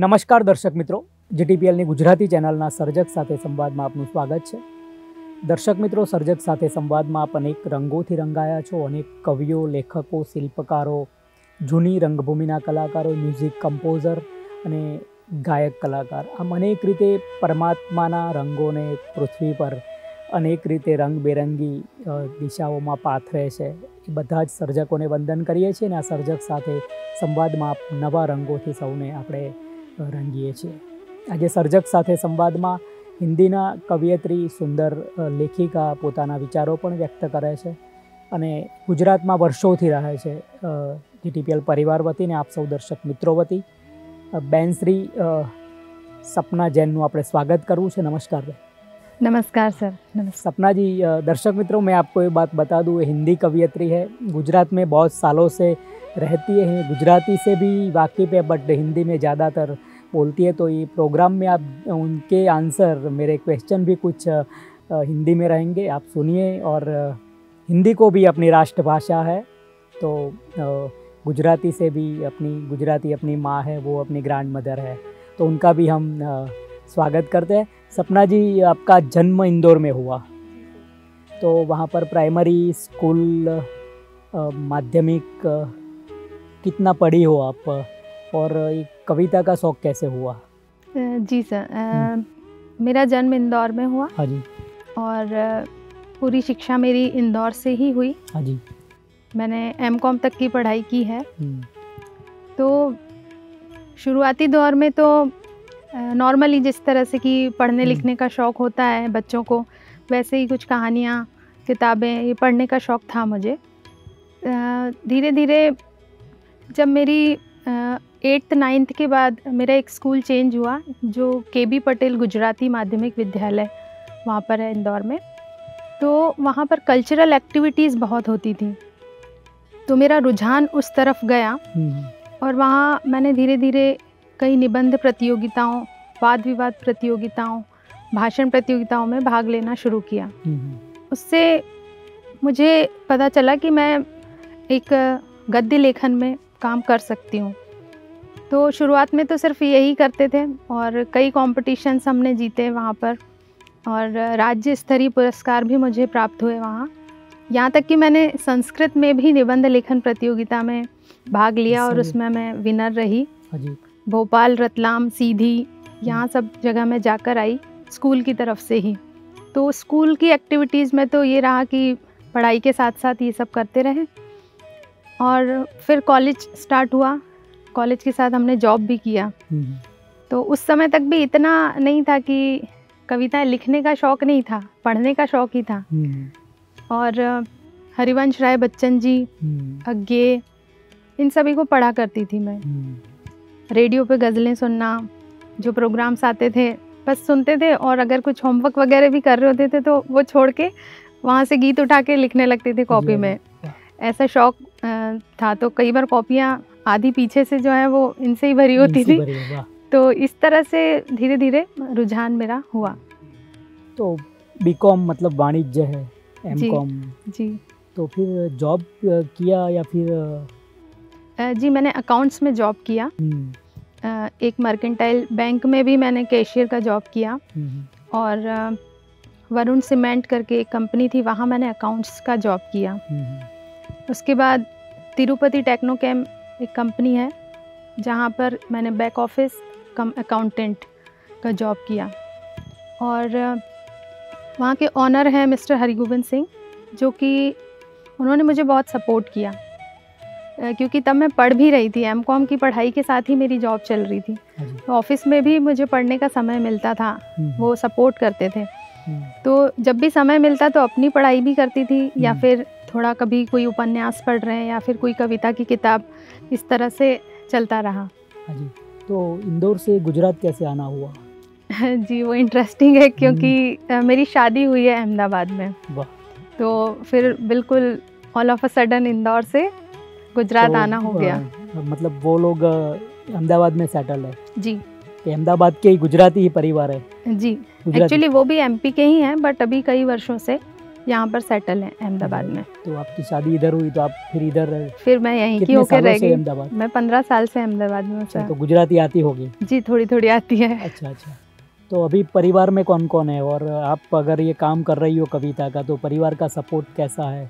નમસ્કાર દર્શક મિત્રો, જીટીપીએલની ગુજરાતી ચેનલના સર્જક સાથે સંવાદમાં આપનું સ્વાગત છે. દર્શક મિત્રો, સર્જક સાથે સંવાદમાં આપ અનેક રંગોથી રંગાયા છો. અનેક કવિઓ, લેખકો, શિલ્પકારો, જૂની રંગભૂમિના કલાકારો, મ્યુઝિક કમ્પોઝર અને ગાયક કલાકાર, આમ અનેક રીતે પરમાત્માના રંગોને પૃથ્વી પર અનેક રીતે રંગબેરંગી દિશાઓમાં પાથરે છે. એ બધા જ સર્જકોને વંદન કરીએ છીએ અને આ સર્જક સાથે સંવાદમાં નવા રંગોથી સૌને આપણે રંગીએ છીએ. આજે સર્જક સાથે સંવાદમાં હિન્દીના કવિયત્રી, સુંદર લેખિકા પોતાના વિચારો પણ વ્યક્ત કરે છે અને ગુજરાતમાં વર્ષોથી રહે છે. જીટીપીએલ પરિવાર વતી ને આપ સૌ દર્શક મિત્રો વતી બેન શ્રી सपना जैन નું આપણે સ્વાગત કરવું છે. नमस्कार બેન. नमस्कार सर. सपना जी, दर्शक मित्रों, मैं आपको ये बात बता दूँ, हिंदी कवियत्री है, गुजरात में बहुत सालों से रहती है, गुजराती से भी वाकिफ़ है बट हिंदी में ज़्यादातर बोलती है. तो ये प्रोग्राम में आप उनके आंसर, मेरे क्वेश्चन भी कुछ हिंदी में रहेंगे, आप सुनिए. और हिंदी को भी अपनी राष्ट्रभाषा है तो गुजराती से भी गुजराती अपनी माँ है, वो अपनी ग्रैंड मदर है, तो उनका भी हम स्वागत करते हैं. सपना जी, आपका जन्म इंदौर में हुआ, तो वहाँ पर प्राइमरी स्कूल, माध्यमिक कितना पढ़ी हो आप, और कविता का शौक़ कैसे हुआ? जी सर, मेरा जन्म इंदौर में हुआ. हाँ जी. और पूरी शिक्षा मेरी इंदौर से ही हुई. हाँ जी. मैंने एमकॉम तक की पढ़ाई की है. तो शुरुआती दौर में तो नॉर्मली जिस तरह से कि पढ़ने लिखने का शौक़ होता है बच्चों को, वैसे ही कुछ कहानियाँ, किताबें, ये पढ़ने का शौक़ था मुझे. धीरे धीरे जब मेरी 8th 9th के बाद मेरा एक स्कूल चेंज हुआ, जो KB पटेल गुजराती माध्यमिक विद्यालय वहाँ पर है इंदौर में. तो वहाँ पर कल्चरल एक्टिविटीज़ बहुत होती थी, तो मेरा रुझान उस तरफ गया. और वहाँ मैंने धीरे धीरे कई निबंध प्रतियोगिताओं, वाद विवाद प्रतियोगिताओं, भाषण प्रतियोगिताओं में भाग लेना शुरू किया. उससे मुझे पता चला कि मैं एक गद्य लेखन में काम कर सकती हूँ. तो शुरुआत में तो सिर्फ यही करते थे और कई कॉम्पिटिशन्स हमने जीते वहाँ पर, और राज्य स्तरीय पुरस्कार भी मुझे प्राप्त हुए वहाँ. यहाँ तक कि मैंने संस्कृत में भी निबंध लेखन प्रतियोगिता में भाग लिया और उसमें मैं विनर रही. भोपाल, रतलाम, सीधी, यहाँ सब जगह मैं जाकर आई स्कूल की तरफ से ही. तो स्कूल की एक्टिविटीज़ में तो ये रहा कि पढ़ाई के साथ साथ ये सब करते रहे. और फिर कॉलेज स्टार्ट हुआ, कॉलेज के साथ हमने जॉब भी किया. तो उस समय तक भी इतना नहीं था कि कविताएं लिखने का शौक़ नहीं था, पढ़ने का शौक़ ही था. और हरिवंश राय बच्चन जी, अज्ञे, इन सभी को पढ़ा करती थी मैं. रेडियो पे गज़लें सुनना, जो प्रोग्राम्स आते थे बस सुनते थे, और अगर कुछ होमवर्क वगैरह भी कर रहे होते थे तो वो छोड़ के वहाँ से गीत उठा के लिखने लगते थे कॉपी में. ऐसा शौक़ था. तो कई बार कॉपियाँ आधी पीछे से जो है वो इनसे ही भरी होती थी. तो इस तरह से धीरे धीरे रुझान मेरा हुआ. तो बीकॉम मतलब वाणिज्य है, एमकॉम जी. तो फिर जॉब किया या फिर? जी, मैंने अकाउंट्स में जॉब किया. एक मर्केंटाइल बैंक में भी मैंने कैशियर का जॉब किया. और वरुण सीमेंट करके एक कंपनी थी, वहाँ मैंने अकाउंट्स का जॉब किया. उसके बाद तिरुपति टेक्नोकेम एक कंपनी है, जहाँ पर मैंने बैक ऑफिस कम अकाउंटेंट का जॉब किया. और वहाँ के ऑनर हैं मिस्टर हरिगोविंद सिंह, जो कि उन्होंने मुझे बहुत सपोर्ट किया, क्योंकि तब मैं पढ़ भी रही थी. एमकॉम की पढ़ाई के साथ ही मेरी जॉब चल रही थी. तो ऑफिस में भी मुझे पढ़ने का समय मिलता था, वो सपोर्ट करते थे. तो जब भी समय मिलता तो अपनी पढ़ाई भी करती थी, या फिर थोड़ा कभी कोई उपन्यास पढ़ रहे हैं या फिर कोई कविता की किताब, इस तरह से चलता रहा. तो इंदौर से गुजरात कैसे आना हुआ? जी, वो इंटरेस्टिंग है, क्योंकि मेरी शादी हुई है अहमदाबाद में. तो फिर बिल्कुल all of a sudden Indore से गुजरात तो आना हो गया. मतलब वो लोग अहमदाबाद में सेटल है? जी. अहमदाबाद के ही गुजराती ही परिवार है? जी, एक्चुअली वो भी MP के ही हैं, बट अभी कई वर्षों से यहाँ पर सेटल हैं अहमदाबाद में। तो आपकी शादी इधर हुई तो आप फिर इधर फिर मैं यहीं की कितने होकर सालों रह से गई। अहमदाबाद? मैं 15 साल से अहमदाबाद में हूँ अच्छा, सर। तो गुजराती आती होगी? जी थोड़ी थोड़ी आती है। अच्छा अच्छा। तो अभी परिवार में कौन कौन है, और आप अगर ये काम कर रही हो कविता का तो परिवार का सपोर्ट कैसा है?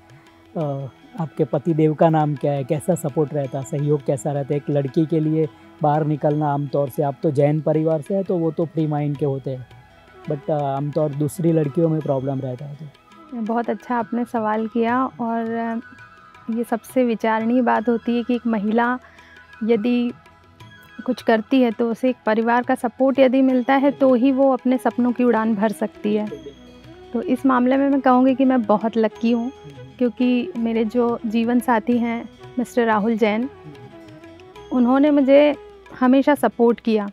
आपके पति देव का नाम क्या है, कैसा सपोर्ट रहता, सहयोग कैसा रहता है? एक लड़की के लिए बाहर निकलना आमतौर से, आप तो जैन परिवार से है तो वो तो फ्री माइंड के होते हैं, बट आमतौर दूसरी लड़कियों में प्रॉब्लम रहता है। तो बहुत अच्छा आपने सवाल किया, और ये सबसे विचारणीय बात होती है कि एक महिला यदि कुछ करती है तो उसे एक परिवार का सपोर्ट यदि मिलता है तो ही वो अपने सपनों की उड़ान भर सकती है। तो इस मामले में मैं कहूँगी कि मैं बहुत लकी हूँ, क्योंकि मेरे जो जीवन साथी हैं मिस्टर राहुल जैन, उन्होंने मुझे हमेशा सपोर्ट किया।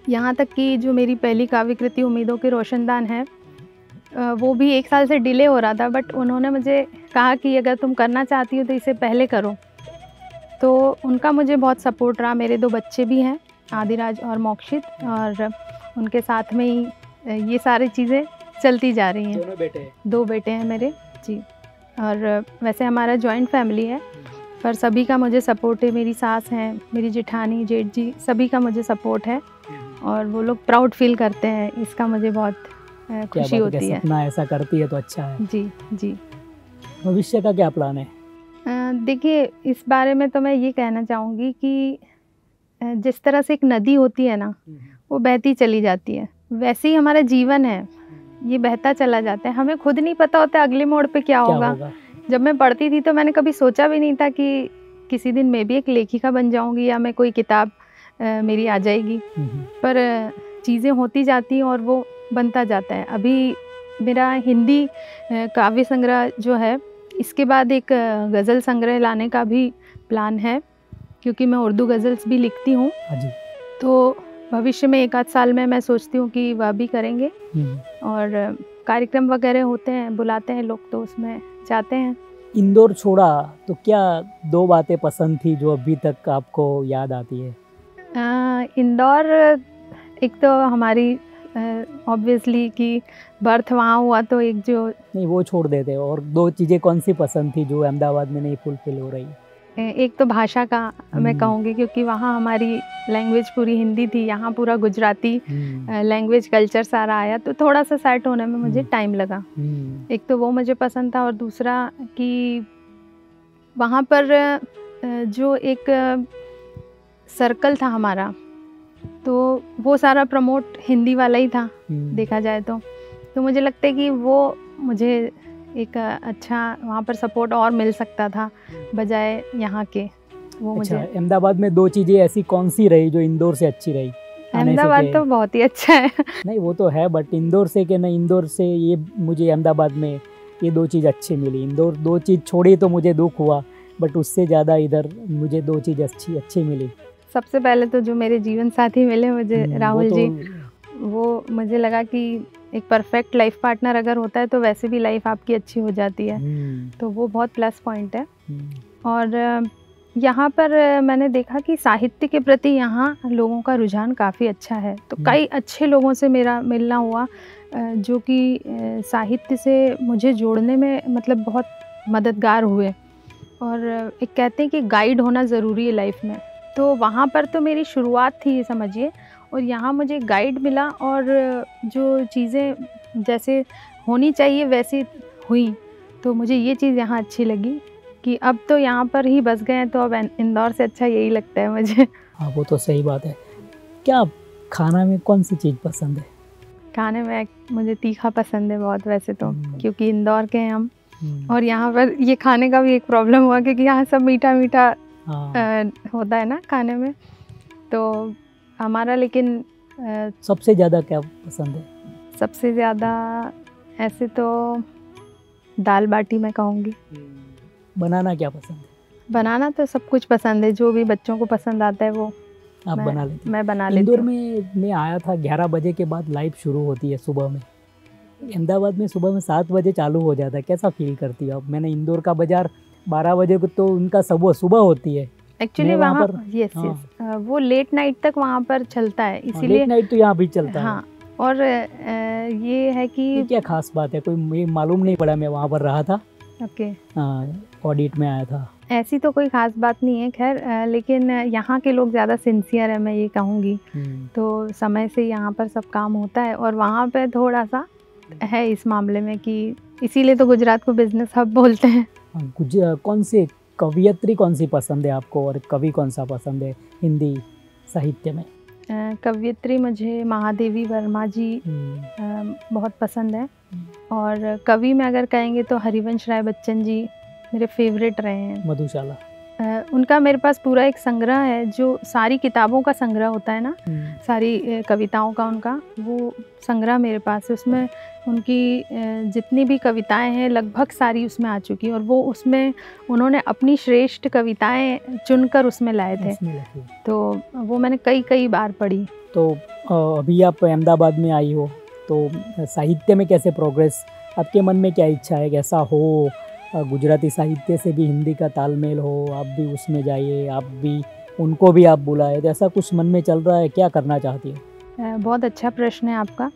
यहाँ तक कि जो मेरी पहली काव्य कृति उम्मीदों के रोशनदान है, वो भी 1 साल से डिले हो रहा था, बट उन्होंने मुझे कहा कि अगर तुम करना चाहती हो तो इसे पहले करो। तो उनका मुझे बहुत सपोर्ट रहा। मेरे 2 बच्चे भी हैं, आदिराज और मोक्षित, और उनके साथ में ही ये सारी चीज़ें चलती जा रही हैं। दोनों बेटे हैं? 2 बेटे हैं मेरे जी। और वैसे हमारा जॉइंट फैमिली है, पर सभी का मुझे सपोर्ट है। मेरी सास हैं, मेरी जेठानी, जेठ जी, सभी का मुझे सपोर्ट है, और वो लोग प्राउड फील करते हैं। इसका मुझे बहुत खुशी होती है। सपना ऐसा करती है तो अच्छा है। जी जी। भविष्य का क्या प्लान है? देखिए, इस बारे में तो मैं ये कहना चाहूँगी कि जिस तरह से एक नदी होती है ना, वो बहती चली जाती है, वैसे ही हमारा जीवन है, ये बहता चला जाता है। हमें खुद नहीं पता होता अगले मोड़ पे क्या होगा। जब मैं पढ़ती थी तो मैंने कभी सोचा भी नहीं था कि किसी दिन मैं भी एक लेखिका बन जाऊँगी या मैं कोई किताब मेरी आ जाएगी, पर चीज़ें होती जाती हैं और वो बनता जाता है। अभी मेरा हिंदी काव्य संग्रह जो है, इसके बाद एक गज़ल संग्रह लाने का भी प्लान है, क्योंकि मैं उर्दू गज़ल्स भी लिखती हूँ। तो भविष्य में 1 आध साल में मैं सोचती हूँ कि वह भी करेंगे, और कार्यक्रम वगैरह होते हैं, बुलाते हैं लोग, तो उसमें जाते हैं। इंदौर छोड़ा तो क्या 2 बातें पसंद थी जो अभी तक आपको याद आती है? इंदौर, एक तो हमारी ऑब्वियसली कि बर्थ वहाँ हुआ, तो एक जो नहीं वो छोड़ देते, और 2 चीज़ें कौन सी पसंद थी जो अहमदाबाद में नहीं फुलफिल हो रही? एक तो भाषा का मैं कहूँगी, क्योंकि वहाँ हमारी लैंग्वेज पूरी हिंदी थी, यहाँ पूरा गुजराती लैंग्वेज कल्चर सारा आया, तो थोड़ा सा सेट होने में मुझे टाइम लगा। एक तो वो मुझे पसंद था, और दूसरा कि वहाँ पर जो एक सर्कल था हमारा, तो वो सारा प्रमोट हिंदी वाला ही था देखा जाए तो मुझे लगता है कि वो मुझे एक अच्छा वहाँ पर सपोर्ट और मिल सकता था बजाय यहाँ के। वो अच्छा, मुझे अहमदाबाद में 2 चीज़ें ऐसी कौन सी रही जो इंदौर से अच्छी रही? अहमदाबाद तो बहुत ही अच्छा है। नहीं वो तो है, बट इंदौर से कि नहीं, इंदौर से ये मुझे अहमदाबाद में ये 2 चीज़ अच्छी मिली। इंदौर 2 चीज़ छोड़ी तो मुझे दुख हुआ, बट उससे ज़्यादा इधर मुझे 2 चीज़ अच्छी मिली। सबसे पहले तो जो मेरे जीवन साथी मिले मुझे, राहुल जी, वो मुझे लगा कि एक परफेक्ट लाइफ पार्टनर अगर होता है तो वैसे भी लाइफ आपकी अच्छी हो जाती है, तो वो बहुत प्लस पॉइंट है। और यहाँ पर मैंने देखा कि साहित्य के प्रति यहाँ लोगों का रुझान काफ़ी अच्छा है, तो कई अच्छे लोगों से मेरा मिलना हुआ जो कि साहित्य से मुझे जोड़ने में मतलब बहुत मददगार हुए। और एक कहते हैं कि गाइड होना ज़रूरी है लाइफ में, तो वहाँ पर तो मेरी शुरुआत थी समझिए, और यहाँ मुझे गाइड मिला, और जो चीज़ें जैसे होनी चाहिए वैसी हुई, तो मुझे ये चीज़ यहाँ अच्छी लगी कि अब तो यहाँ पर ही बस गए हैं, तो अब इंदौर से अच्छा यही लगता है मुझे। हाँ वो तो सही बात है। क्या खाना में कौन सी चीज़ पसंद है? खाने में मुझे तीखा पसंद है बहुत वैसे तो, क्योंकि इंदौर के हैं हम, और यहाँ पर ये खाने का भी एक प्रॉब्लम हुआ क्योंकि यहाँ सब मीठा मीठा होता है ना खाने में, तो हमारा लेकिन सबसे ज़्यादा क्या पसंद है? सबसे ज़्यादा ऐसे तो दाल बाटी मैं कहूँगी। बनाना क्या पसंद है? बनाना तो सब कुछ पसंद है, जो भी बच्चों को पसंद आता है वो आप बना लेते? मैं बना लेती हूँ। इंदौर में मैं आया था 11 बजे के बाद लाइव शुरू होती है सुबह में, अहमदाबाद में सुबह में 7 बजे चालू हो जाता है, कैसा फील करती है? अब मैंने इंदौर का बाजार 12 बजे को, तो उनका सुबह होती है एक्चुअली वहाँ पर। यस वो लेट नाइट तक वहाँ पर चलता है, इसीलिए लेट नाइट तो यहाँ भी चलता है। हाँ, और ये है ये कि क्या खास बात है? कोई मुझे मालूम नहीं पड़ा, मैं वहाँ पर रहा था, ओके, ऑडिट में आया था। ऐसी तो कोई ख़ास बात नहीं है खैर, लेकिन यहाँ के लोग ज़्यादा सिंसियर है, मैं ये कहूँगी। तो समय से यहाँ पर सब काम होता है और वहाँ पे थोड़ा-सा है इस मामले में कि इसीलिए तो गुजरात को बिज़नेस हब बोलते हैं। कौन सी कवियत्री कौन सी पसंद है आपको और कवि कौन सा पसंद है हिंदी साहित्य में? कवियत्री मुझे महादेवी वर्मा जी बहुत पसंद है और कवि में अगर कहेंगे तो हरिवंश राय बच्चन जी मेरे फेवरेट रहे हैं। मधुशाला। उनका मेरे पास पूरा एक संग्रह है, जो सारी किताबों का संग्रह होता है ना, सारी कविताओं का उनका वो संग्रह मेरे पास है। उसमें उनकी जितनी भी कविताएं हैं लगभग सारी उसमें आ चुकी हैं और वो उसमें उन्होंने अपनी श्रेष्ठ कविताएं चुनकर उसमें लाए थे, तो वो मैंने कई बार पढ़ी। तो अभी आप अहमदाबाद में आई हो, तो साहित्य में कैसे प्रोग्रेस, आपके मन में क्या इच्छा है, कैसा हो गुजराती साहित्य से भी हिंदी का तालमेल हो, आप भी उसमें जाइए, आप भी उनको भी आप बुलाए, तो ऐसा कुछ मन में चल रहा है? क्या करना चाहती है? बहुत अच्छा प्रश्न है आपका।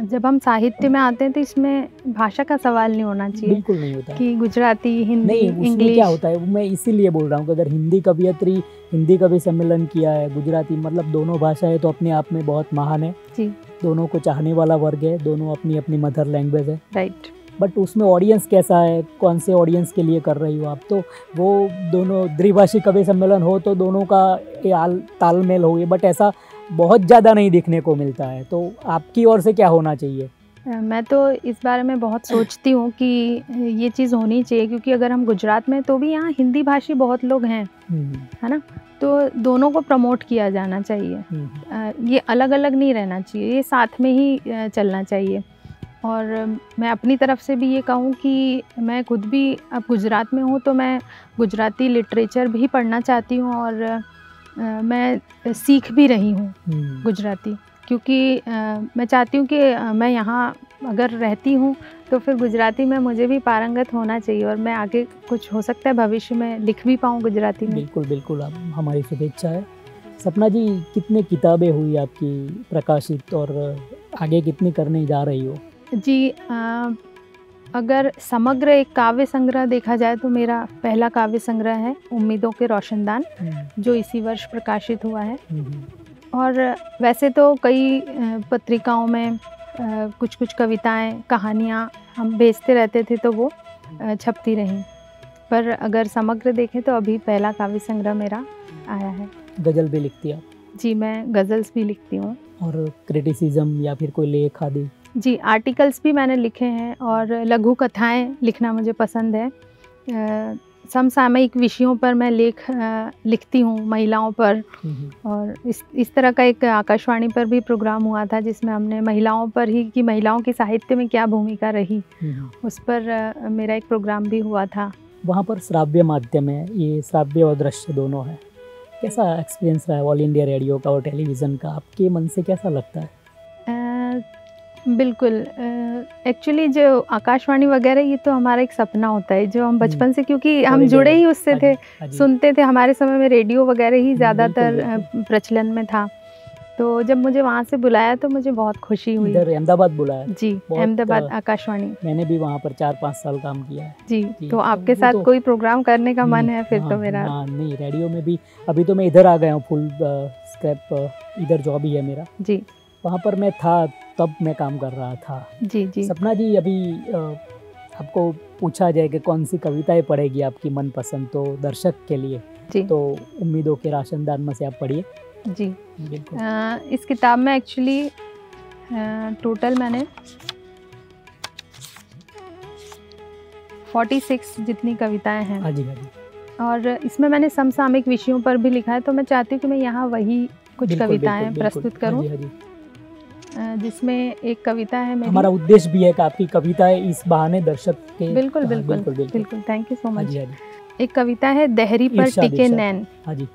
जब हम साहित्य में आते हैं तो इसमें भाषा का सवाल नहीं होना चाहिए। बिल्कुल नहीं होता कि गुजराती, हिंदी, नहीं, इंग्लिश। क्या होता है, मैं इसीलिए बोल रहा हूँ कि अगर हिंदी कवियत्री, हिंदी कवि सम्मेलन किया है, गुजराती, मतलब दोनों भाषाएं तो अपने आप में बहुत महान है जी, दोनों को चाहने वाला वर्ग है, दोनों अपनी अपनी मदर लैंग्वेज है, राइट। बट उसमें ऑडियंस कैसा है, कौन से ऑडियंस के लिए कर रही हो आप, तो वो दोनों द्विभाषी कवि सम्मेलन हो तो दोनों का तालमेल हो, बट ऐसा बहुत ज़्यादा नहीं देखने को मिलता है, तो आपकी ओर से क्या होना चाहिए? मैं तो इस बारे में बहुत सोचती हूँ कि ये चीज़ होनी चाहिए, क्योंकि अगर हम गुजरात में तो भी यहाँ हिंदी भाषी बहुत लोग हैं, है ना, तो दोनों को प्रमोट किया जाना चाहिए। ये अलग अलग नहीं रहना चाहिए, ये साथ में ही चलना चाहिए। और मैं अपनी तरफ से भी ये कहूँ कि मैं खुद भी अब गुजरात में हूँ तो मैं गुजराती लिटरेचर भी पढ़ना चाहती हूँ और मैं सीख भी रही हूँ गुजराती, क्योंकि मैं चाहती हूँ कि मैं यहाँ अगर रहती हूँ तो फिर गुजराती में मुझे भी पारंगत होना चाहिए और मैं आगे कुछ हो सकता है भविष्य में लिख भी पाऊँ गुजराती में। बिल्कुल बिल्कुल, आप हमारी शुभेच्छा है। सपना जी, कितनी किताबें हुई आपकी प्रकाशित और आगे कितनी करने जा रही हो? जी, अगर समग्र एक काव्य संग्रह देखा जाए तो मेरा पहला काव्य संग्रह है उम्मीदों के रोशनदान, जो इसी वर्ष प्रकाशित हुआ है। और वैसे तो कई पत्रिकाओं में कुछ कविताएं, कहानियां हम भेजते रहते थे तो वो छपती रहीं, पर अगर समग्र देखें तो अभी पहला काव्य संग्रह मेरा आया है। गज़ल भी लिखती हैं आप? जी, मैं गज़ल्स भी लिखती हूँ। और क्रिटिसिज्म या फिर कोई लेख आदि? जी, आर्टिकल्स भी मैंने लिखे हैं और लघु कथाएं लिखना मुझे पसंद है। समसामयिक विषयों पर मैं लेख लिखती हूँ, महिलाओं पर। और इस तरह का एक आकाशवाणी पर भी प्रोग्राम हुआ था जिसमें हमने महिलाओं पर ही, कि महिलाओं की साहित्य में क्या भूमिका रही, उस पर मेरा एक प्रोग्राम भी हुआ था। वहाँ पर श्राव्य माध्यम है, ये श्राव्य और दृश्य दोनों है, कैसा एक्सपीरियंस रहा है ऑल इंडिया रेडियो का और टेलीविज़न का? आपके मन से कैसा लगता है? बिल्कुल, एक्चुअली जो आकाशवाणी वगैरह ये तो हमारा एक सपना होता है, जो हम बचपन से, क्योंकि हम जुड़े ही उससे थे, सुनते थे। हमारे समय में रेडियो वगैरह ही ज़्यादातर प्रचलन में था, तो जब मुझे वहाँ से बुलाया तो मुझे बहुत खुशी हुई। इधर अहमदाबाद बुलाया? जी, अहमदाबाद आकाशवाणी। मैंने भी वहाँ पर 4-5 साल काम किया है। जी, तो आपके साथ कोई प्रोग्राम करने का मन है फिर? तो मेरा नहीं, रेडियो में भी अभी तो मैं इधर आ गया हूँ, फुल स्क्रैप इधर जॉब ही है मेरा। जी, वहाँ पर मैं था तब मैं काम कर रहा था। जी। सपना जी, अभी आपको पूछा जाए कि कौन सी कविताएं पढ़ेगी आपकी मनपसंद, तो दर्शक के लिए जी, तो उम्मीदों के रोशनदान में से आप पढ़िए। जी, बिल्कुल। इस किताब में एक्चुअली टोटल मैंने 46 जितनी कविताएं हैं। हाँ जी। और इसमें मैंने समसामयिक विषयों पर भी लिखा है, तो मैं चाहती हूँ कि मैं यहाँ वही कुछ कविताएं प्रस्तुत करूँ। जिसमें एक कविता है मेरी। हमारा उद्देश्य भी है कि आपकी कविताएं इस बहाने दर्शक के। बिल्कुल, थैंक यू सो मच। एक कविता है देहरी पर टिके नैन। हाँ जी।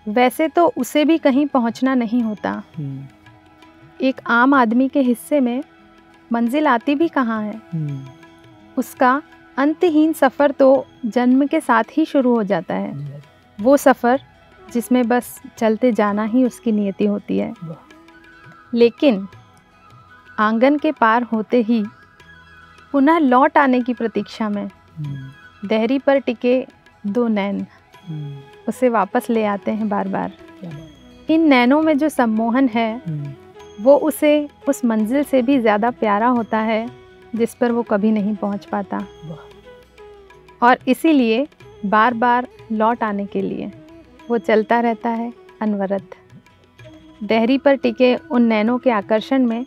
वैसे तो उसे भी कहीं पहुंचना नहीं होता, एक आम आदमी के हिस्से में मंजिल आती भी कहाँ है। उसका अंतहीन सफ़र तो जन्म के साथ ही शुरू हो जाता है, वो सफ़र जिसमें बस चलते जाना ही उसकी नियति होती है। लेकिन आंगन के पार होते ही पुनः लौट आने की प्रतीक्षा में देहरी पर टिके दो नैन उसे वापस ले आते हैं बार बार। इन नैनों में जो सम्मोहन है वो उसे उस मंजिल से भी ज़्यादा प्यारा होता है जिस पर वो कभी नहीं पहुंच पाता, और इसीलिए बार बार लौट आने के लिए वो चलता रहता है अनवरत। देहरी पर टिके उन नैनों के आकर्षण में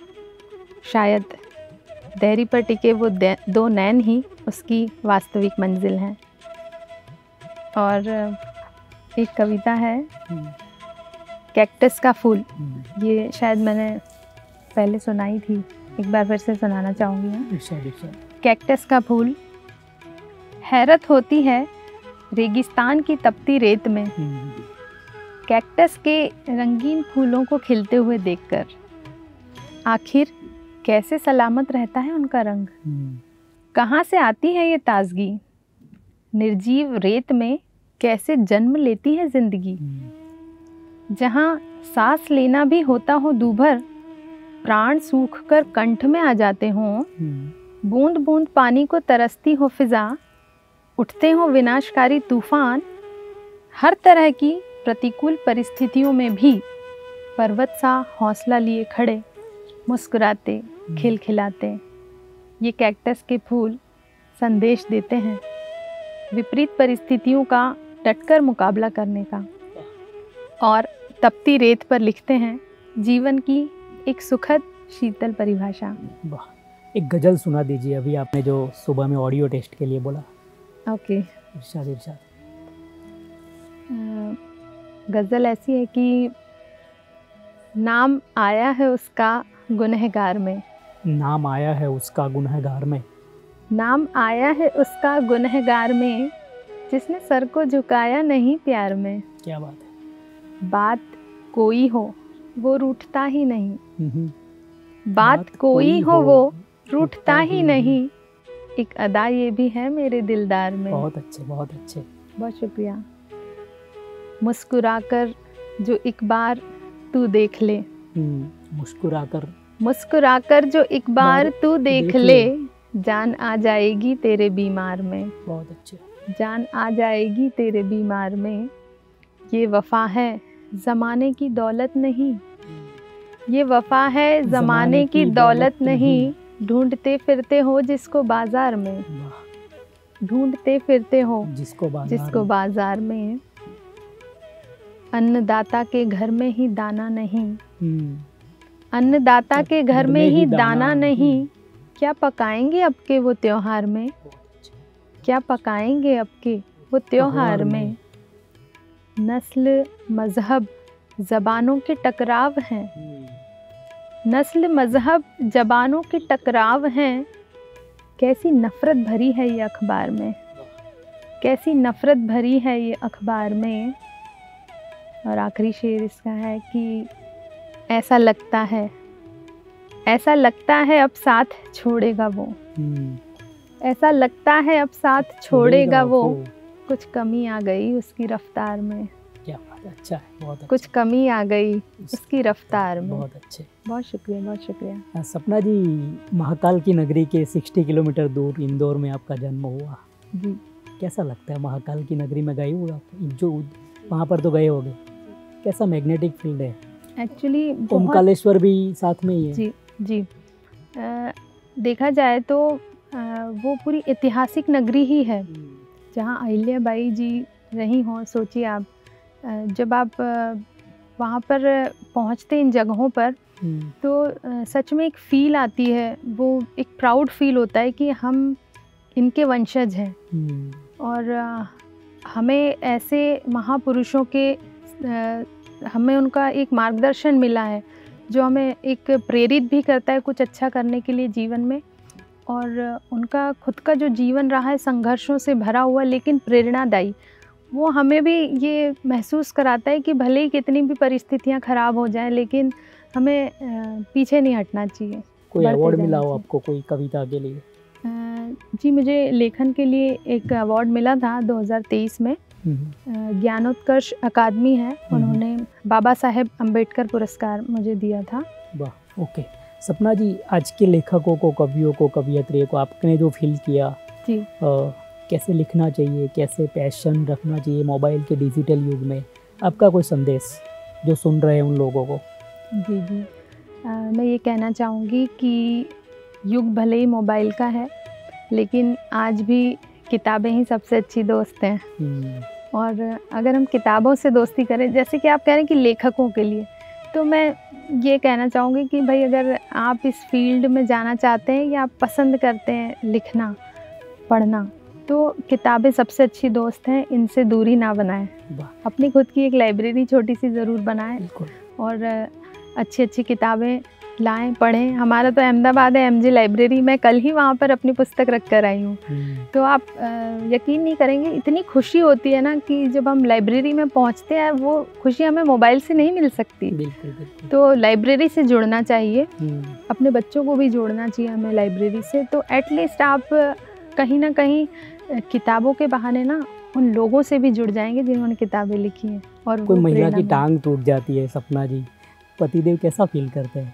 शायद देहरी पर टिके वो दो नैन ही उसकी वास्तविक मंजिल हैं। और एक कविता है कैक्टस का फूल, ये शायद मैंने पहले सुनाई थी, एक बार फिर से सुनाना चाहूँगी। कैक्टस का फूल, हैरत होती है रेगिस्तान की तपती रेत में कैक्टस के रंगीन फूलों को खिलते हुए देखकर। आखिर कैसे सलामत रहता है उनका रंग, कहाँ से आती है ये ताजगी, निर्जीव रेत में कैसे जन्म लेती है जिंदगी। जहाँ सांस लेना भी होता हो दूभर, प्राण सूख कर कंठ में आ जाते हों, बूंद बूंद पानी को तरसती हो फिजा, उठते हो विनाशकारी तूफान, हर तरह की प्रतिकूल परिस्थितियों में भी पर्वत सा हौसला लिए खड़े, मुस्कुराते खिलखिलाते ये कैक्टस के फूल संदेश देते हैं विपरीत परिस्थितियों का डटकर मुकाबला करने का। और तपती रेत पर लिखते हैं जीवन की एक सुखद शीतल परिभाषा। वाह, एक गज़ल सुना दीजिए, अभी आपने जो सुबह में ऑडियो टेस्ट के लिए बोला। ओके, इरशाद इरशाद। गज़ल ऐसी है कि नाम आया है उसका गुनहगार में, नाम आया है उसका गुनहगार में, नाम आया है उसका गुनहगार में, जिसने सर को झुकाया नहीं प्यार में। क्या बात है। बात कोई हो वो रूठता ही नहीं, बात कोई हो वो रूठता ही नहीं, एक अदा ये भी है मेरे दिलदार में। बहुत अच्छे, बहुत अच्छे, बहुत शुक्रिया। मुस्कुराकर जो एक बार तू देख ले, मुस्कुराकर जो एक बार तू देख ले, जान आ जाएगी तेरे बीमार में। बहुत अच्छे। जान आ जाएगी तेरे बीमार में, ये वफा है ज़माने की दौलत नहीं, ये वफा है ज़माने की दौलत नहीं, ढूंढते फिरते हो जिसको बाजार में, ढूंढते फिरते हो जिसको बाजार में, अन्नदाता के घर में ही दाना नहीं, अन्नदाता के घर में ही दाना नहीं, क्या पकाएंगे अब के वो त्योहार में, क्या पकाएंगे अब के वो त्योहार में। नस्ल मजहब ज़बानों के टकराव हैं, नस्ल मजहब ज़बानों के टकराव हैं, कैसी नफ़रत भरी है ये अखबार में, कैसी नफ़रत भरी है ये अखबार में। और आखिरी शेर इसका है कि ऐसा लगता है, ऐसा लगता है अब साथ छोड़ेगा वो, ऐसा लगता है अब साथ छोड़ेगा वो, कुछ कमी आ गई उसकी रफ्तार में। क्या बात है, अच्छा है, बहुत अच्छा। कुछ कमी आ गई उसकी रफ्तार में। बहुत अच्छे, बहुत शुक्रिया, बहुत शुक्रिया। सपना जी, महाकाल की नगरी के 60 किलोमीटर दूर इंदौर में आपका जन्म हुआ जी। कैसा लगता है महाकाल की नगरी में गए हुए आप, जो वहाँ पर तो गए होंगे, कैसा मैग्नेटिक फील्ड है? एक्चुअली ओमकालेश्वर भी साथ में ही है। जी जी। देखा जाए तो वो पूरी ऐतिहासिक नगरी ही है जहाँ अहिल्याबाई जी रही हों। सोचिए आप, जब आप वहाँ पर पहुँचते इन जगहों पर तो सच में एक फ़ील आती है, वो एक प्राउड फील होता है कि हम इनके वंशज हैं। और हमें ऐसे महापुरुषों के हमें उनका एक मार्गदर्शन मिला है जो हमें एक प्रेरित भी करता है कुछ अच्छा करने के लिए जीवन में। और उनका खुद का जो जीवन रहा है संघर्षों से भरा हुआ लेकिन प्रेरणादायी, वो हमें भी ये महसूस कराता है कि भले ही कितनी भी परिस्थितियां ख़राब हो जाएं लेकिन हमें पीछे नहीं हटना चाहिए। कोई अवार्ड मिला हो आपको कोई कविता के लिए? जी, मुझे लेखन के लिए एक अवार्ड मिला था 2023 में। ज्ञानोत्कर्ष अकादमी है, उन्होंने बाबा साहेब अम्बेडकर पुरस्कार मुझे दिया था। वाह, ओके। सपना जी, आज के लेखकों को, कवियों को, कवियत्रियों को आपने जो फील किया जी। कैसे लिखना चाहिए, कैसे पैशन रखना चाहिए मोबाइल के डिजिटल युग में, आपका कोई संदेश जो सुन रहे हैं उन लोगों को? जी जी। मैं ये कहना चाहूँगी कि युग भले ही मोबाइल का है, लेकिन आज भी किताबें ही सबसे अच्छी दोस्त हैं। और अगर हम किताबों से दोस्ती करें, जैसे कि आप कह रहे हैं कि लेखकों के लिए, तो मैं ये कहना चाहूँगी कि भाई अगर आप इस फील्ड में जाना चाहते हैं या आप पसंद करते हैं लिखना, पढ़ना, तो किताबें सबसे अच्छी दोस्त हैं, इनसे दूरी ना बनाएं। अपनी खुद की एक लाइब्रेरी छोटी सी ज़रूर बनाएं और अच्छी अच्छी किताबें लाएं, पढ़ें। हमारा तो अहमदाबाद है एमजे लाइब्रेरी, मैं कल ही वहाँ पर अपनी पुस्तक रख कर आई हूँ। तो आप यकीन नहीं करेंगे, इतनी खुशी होती है ना कि जब हम लाइब्रेरी में पहुँचते हैं, वो खुशी हमें मोबाइल से नहीं मिल सकती। बिल्कुल, बिल्कुल। तो लाइब्रेरी से जुड़ना चाहिए, अपने बच्चों को भी जोड़ना चाहिए हमें लाइब्रेरी से। तो एटलीस्ट आप कहीं ना कहीं किताबों के बहाने ना उन लोगों से भी जुड़ जाएंगे जिन्होंने किताबें लिखी हैं। और कोई महिला की टांग टूट जाती है, सपना जी, पतिदेव कैसा फील करते हैं?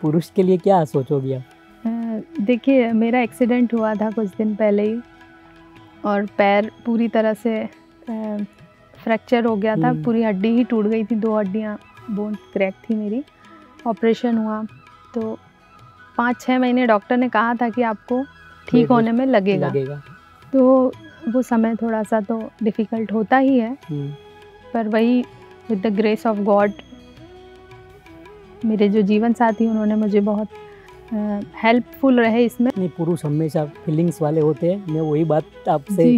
पुरुष के लिए क्या सोचोगी आप? देखिए, मेरा एक्सीडेंट हुआ था कुछ दिन पहले ही और पैर पूरी तरह से फ्रैक्चर हो गया था, पूरी हड्डी ही टूट गई थी, 2 हड्डियाँ बोन क्रैक थी मेरी। ऑपरेशन हुआ तो 5-6 महीने डॉक्टर ने कहा था कि आपको ठीक होने में लगेगा। तो वो समय थोड़ा सा तो डिफ़िकल्ट होता ही है, पर वही with the grace of God मेरे जो जीवन साथी उन्होंने मुझे बहुत हेल्पफुल रहे इसमें। नहीं, पुरुष हमेशा फीलिंग्स वाले होते हैं, मैं वही बात आपसे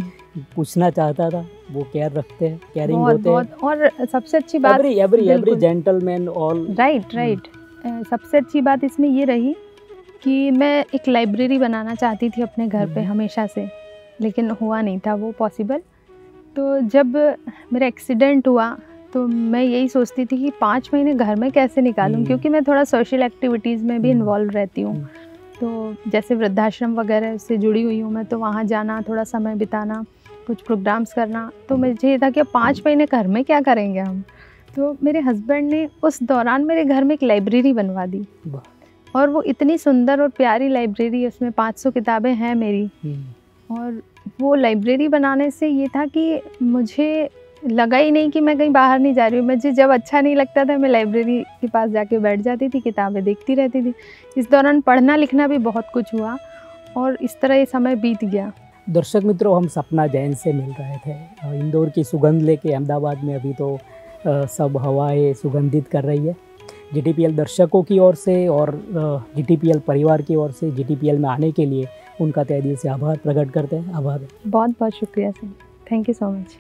पूछना चाहता था। वो केयर रखते हैं, केयरिंग होते हैं। और सबसे अच्छी बात, एवरी जेंटलमैन ऑल, राइट। सबसे अच्छी बात इसमें ये रही कि मैं एक लाइब्रेरी बनाना चाहती थी अपने घर पे हमेशा से, लेकिन हुआ नहीं था वो पॉसिबल। तो जब मेरा एक्सीडेंट हुआ तो मैं यही सोचती थी कि 5 महीने घर में कैसे निकालूं, क्योंकि मैं थोड़ा सोशल एक्टिविटीज़ में भी इन्वॉल्व रहती हूँ। तो जैसे वृद्धाश्रम वगैरह से जुड़ी हुई हूँ मैं, तो वहाँ जाना, थोड़ा समय बिताना, कुछ प्रोग्राम्स करना। तो मुझे ये था कि 5 महीने घर में क्या करेंगे हम। तो मेरे हस्बैंड ने उस दौरान मेरे घर में एक लाइब्रेरी बनवा दी, और वो इतनी सुंदर और प्यारी लाइब्रेरी, उसमें 500 किताबें हैं मेरी। और वो लाइब्रेरी बनाने से ये था कि मुझे लगा ही नहीं कि मैं कहीं बाहर नहीं जा रही हूँ। मुझे जब अच्छा नहीं लगता था, मैं लाइब्रेरी के पास जाके बैठ जाती थी, किताबें देखती रहती थी। इस दौरान पढ़ना लिखना भी बहुत कुछ हुआ और इस तरह ये समय बीत गया। दर्शक मित्रों, हम सपना जैन से मिल रहे थे। इंदौर की सुगंध लेके अहमदाबाद में अभी तो सब हवाएं सुगंधित कर रही है। जीटीपीएल दर्शकों की ओर से और जीटीपीएल परिवार की ओर से जीटीपीएल में आने के लिए उनका तहे दिल से आभार प्रकट करते हैं। आभार, बहुत बहुत शुक्रिया sir, thank you so much.